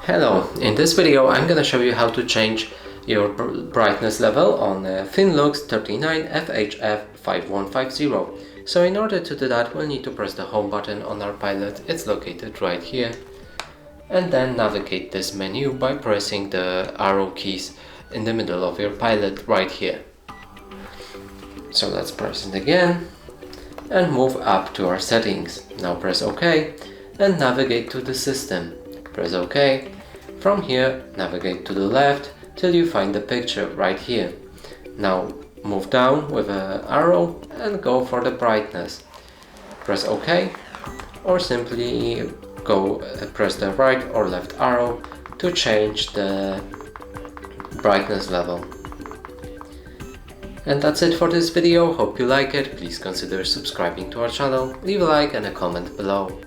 Hello, in this video I'm gonna show you how to change your brightness level on Finlux 39 FHF 5150. So in order to do that, we'll need to press the home button on our Pilot. It's located right here, and then navigate this menu by pressing the arrow keys in the middle of your Pilot right here. So let's press it again and move up to our settings. Now press OK and navigate to the system. Press OK. From here, navigate to the left till you find the picture right here. Now move down with an arrow and go for the brightness. Press OK, or simply press the right or left arrow to change the brightness level. And that's it for this video. Hope you like it. Please consider subscribing to our channel, leave a like and a comment below.